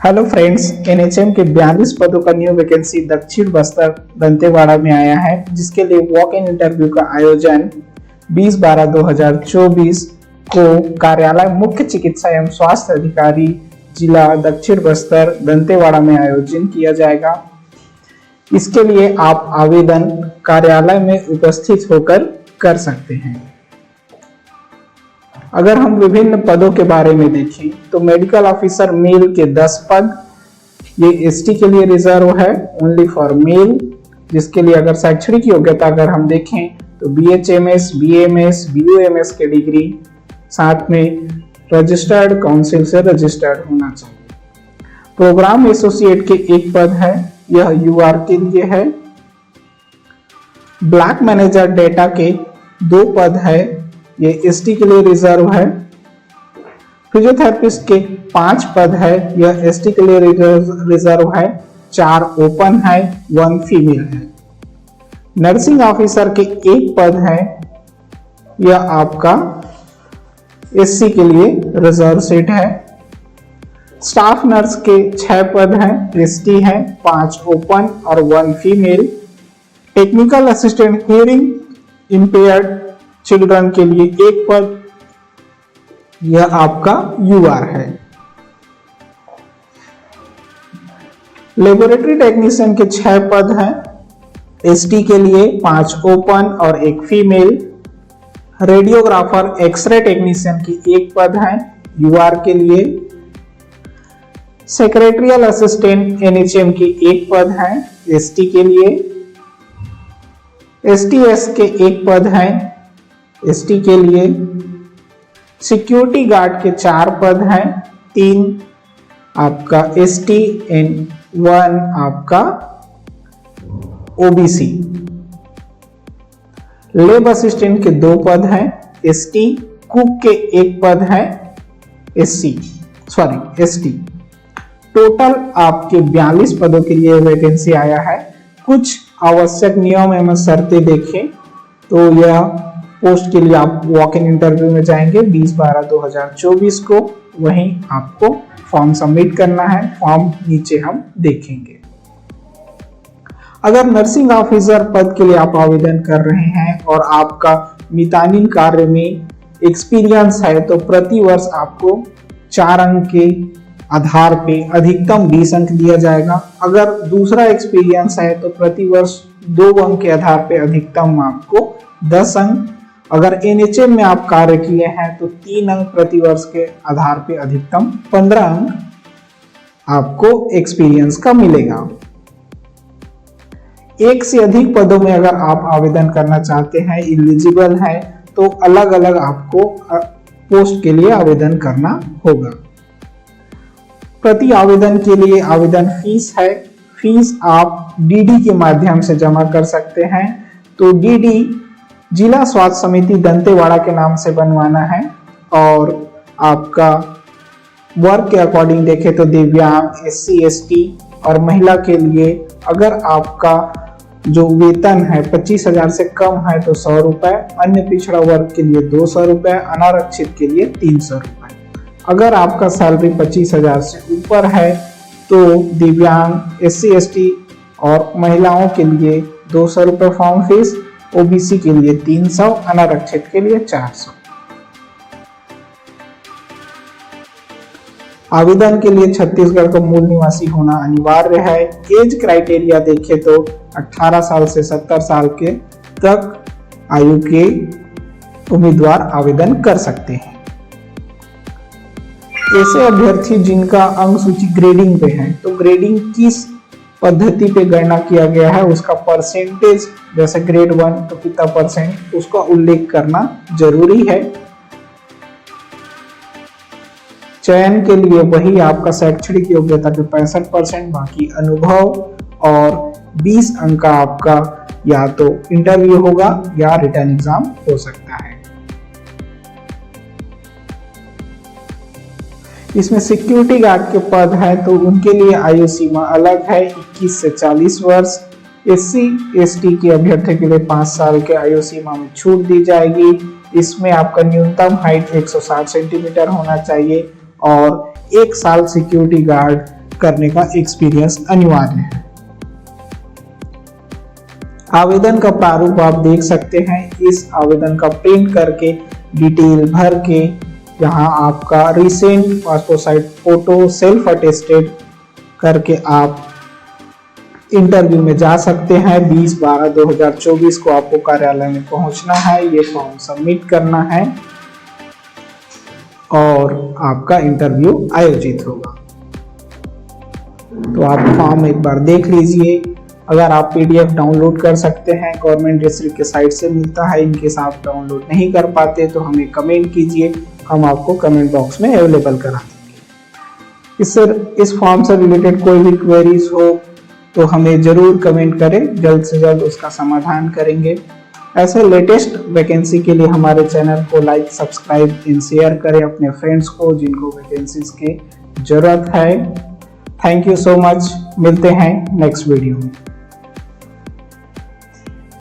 Hello friends, NHM के 42 पदों का न्यू वैकेंसी दक्षिण बस्तर दंतेवाड़ा में आया है, जिसके लिए वॉक इन इंटरव्यू का आयोजन 20/12/2024 को कार्यालय मुख्य चिकित्सा एवं स्वास्थ्य अधिकारी जिला दक्षिण बस्तर दंतेवाड़ा में आयोजन किया जाएगा। इसके लिए आप आवेदन कार्यालय में उपस्थित होकर कर सकते हैं। अगर हम विभिन्न पदों के बारे में देखें तो मेडिकल ऑफिसर मेल के 10 पद, ये एसटी के लिए रिजर्व है, ओनली फॉर मेल, जिसके लिए अगर शैक्षणिक योग्यता अगर हम देखें तो बीएचएमएस, बीएमएस, बीयूएमएस के डिग्री, साथ में रजिस्टर्ड काउंसिल से रजिस्टर्ड होना चाहिए। प्रोग्राम एसोसिएट के 1 पद है, यह यूआर के लिए है। ब्लॉक मैनेजर डेटा के 2 पद है, ये एसटी के लिए रिजर्व है। फिजियोथेरेपिस्ट के 5 पद है, यह एसटी के लिए रिजर्व है। 4 ओपन है, 1 फीमेल है। नर्सिंग ऑफिसर के 1 पद है, यह आपका एससी के लिए रिजर्व सीट है। स्टाफ नर्स के 6 पद हैं, एसटी है। 5 ओपन और 1 female. Technical assistant hearing impaired children के लिए 1 पद, यह आपका यूआर है। लेबोरेटरी टेक्नीशियन के 6 पद हैं, एसटी के लिए 5 ओपन और 1 फीमेल। रेडियोग्राफर एक्सरे टेक्नीशियन की 1 पद है, यूआर के लिए। सेक्रेटरियल असिस्टेंट एनएचएम की 1 पद है, एसटी के लिए। एसटीएस के 1 पद है, एसटी के लिए। सिक्योरिटी गार्ड के 4 पद हैं, 3 आपका एसटी एंड 1 आपका ओबीसी। लैब असिस्टेंट के 2 पद हैं, एसटी। कुक के 1 पद है, एसटी। टोटल आपके 42 पदों के लिए वैकेंसी आया है। कुछ आवश्यक नियम एवं शर्तें देखें तो यह पोस्ट के लिए आप वॉक इन इंटरव्यू में जाएंगे 20/12/2024 को, वहीं आपको फॉर्म सबमिट करना है। फॉर्म नीचे हम देखेंगे। अगर नर्सिंग ऑफिसर पद के लिए आप आवेदन कर रहे हैं और आपका मितानिन कार्य में एक्सपीरियंस है तो प्रति वर्ष आपको 4 अंक के आधार पे अधिकतम 20 अंक दिया जाएगा। अगर दूसरा एक्सपीरियंस है तो प्रति वर्ष 2 अंक के आधार पे अधिकतम आपको 10 अंक। अगर एनएचएम में आप कार्य किए हैं तो 3 अंक प्रति वर्ष के आधार पे अधिकतम 15 अंक आपको एक्सपीरियंस का मिलेगा। 1 से अधिक पदों में अगर आप आवेदन करना चाहते हैं, एलिजिबल हैं, तो अलग अलग आपको पोस्ट के लिए आवेदन करना होगा। प्रति आवेदन के लिए आवेदन फीस है। फीस आप डीडी के माध्यम से जमा कर सकते हैं। तो डीडी जिला स्वास्थ्य समिति दंतेवाड़ा के नाम से बनवाना है और आपका वर्ग के अकॉर्डिंग देखें तो दिव्यांग, एससी, एसटी और महिला के लिए अगर आपका जो वेतन है 25,000 से कम है तो 100 रुपए, अन्य पिछड़ा वर्ग के लिए 200 रुपए, अनारक्षित के लिए 300 रुपए। अगर आपका सैलरी 25,000 से ऊपर है तो दिव्यांग, एससी, एसटी और महिलाओं के लिए 200 रुपए फॉर्म फीस, ओबीसी के लिए 300, अनारक्षित के लिए 400। आवेदन के लिए छत्तीसगढ़ का मूल निवासी होना अनिवार्य है। एज क्राइटेरिया देखें तो 18 साल से 70 साल के तक आयु के उम्मीदवार आवेदन कर सकते हैं। ऐसे अभ्यर्थी जिनका अंक सूची ग्रेडिंग पे है, तो ग्रेडिंग किस पद्धति पे गणना किया गया है उसका परसेंटेज, जैसे ग्रेड 1 तो कितना परसेंट, उसका उल्लेख करना जरूरी है। चयन के लिए वही आपका शैक्षणिक योग्यता के 65%, बाकी अनुभव और 20 अंक का आपका या तो इंटरव्यू होगा या रिटर्न एग्जाम हो सकता है। इसमें सिक्योरिटी गार्ड के पद है तो उनके लिए आयु सीमा अलग है, 21 से 40 वर्ष। एससी, एसटी के अभ्यर्थी के लिए 5 साल के आयु सीमा में छूट दी जाएगी। इसमें आपका न्यूनतम हाइट 160 सेंटीमीटर होना चाहिए और 1 साल सिक्योरिटी गार्ड करने का एक्सपीरियंस अनिवार्य है। आवेदन का प्रारूप आप देख सकते हैं। इस आवेदन का प्रिंट करके डिटेल भर के यहाँ आपका recent passport size photo self attested करके आप इंटरव्यू में जा सकते हैं। 20/12/2024 को आपको कार्यालय में पहुंचना है, ये फॉर्म सबमिट करना है और आपका इंटरव्यू आयोजित होगा। तो आप फॉर्म एक बार देख लीजिए। अगर आप पीडीएफ डाउनलोड कर सकते हैं, गवर्नमेंट डिस्ट्रिक्ट के साइट से मिलता है। इनकेस आप डाउनलोड नहीं कर पाते तो हमें कमेंट कीजिए, हम आपको कमेंट बॉक्स में अवेलेबल करा देंगे। इस फॉर्म से रिलेटेड कोई भी क्वेरीज हो तो हमें जरूर कमेंट करें, जल्द से जल्द उसका समाधान करेंगे। ऐसे लेटेस्ट वैकेंसी के लिए हमारे चैनल को लाइक, सब्सक्राइब एंड शेयर करें अपने फ्रेंड्स को जिनको वैकेंसीज की जरूरत है। Thank you so much. मिलते हैं नेक्स्ट वीडियो में।